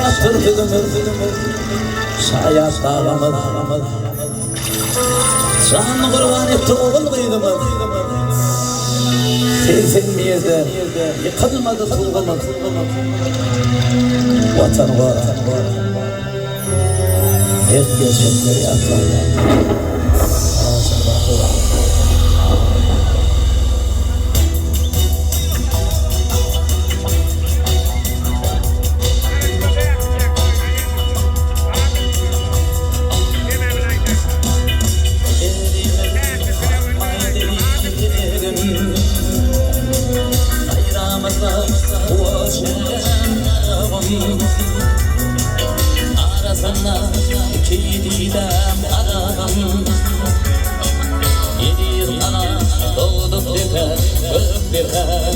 yatırdım şayat dağlamaz canını kurban etti oğul kıydımız sen bir yerde yıkılmadı tulgumuz vatan var herkes şekleri yaplar arasana iki didem aram yedi yana doğduk diker gök diker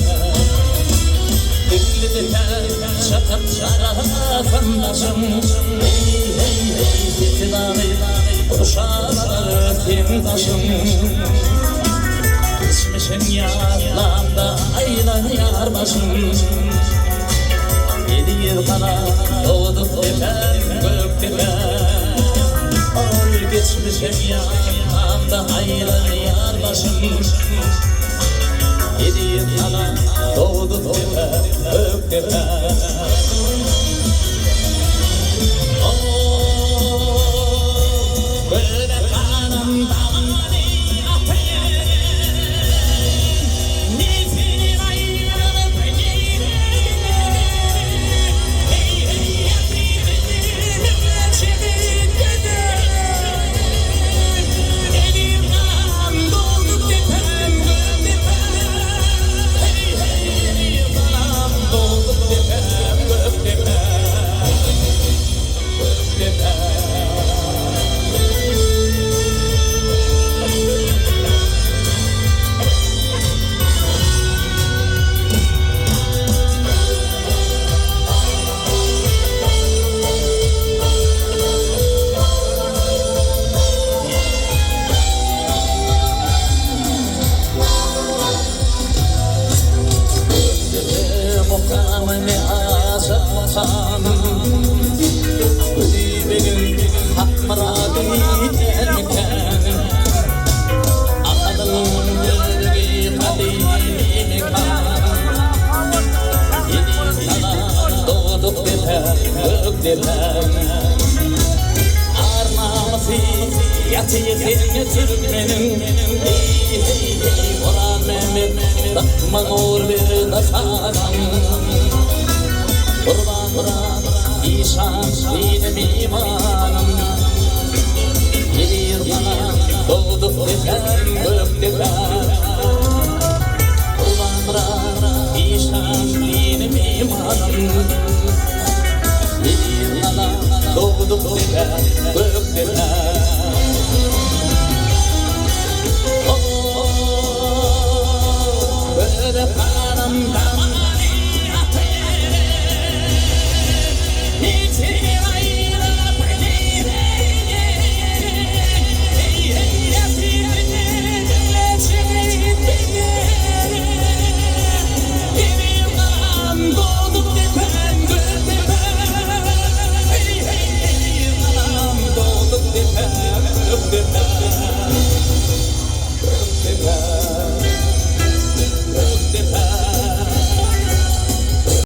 dikli diker şakap şarafın başım hey hey hey fitnanı boşalar öptim taşım düşmüşüm yarlanda aylan yar başım yedi yana doğduk diker gök diker ay geçmişim yanımda aylan yar başım yedi yana doğduk diker gök diker böyle kanım yatıyı Türkmenim hey hey hey Orhan Mehmet Takma nur bir nasaram Kurban İşan benim imanım yedi yılına doğduk diker gök diker Kurban İşan benim imanım yedi yılına doğduk diker gök diker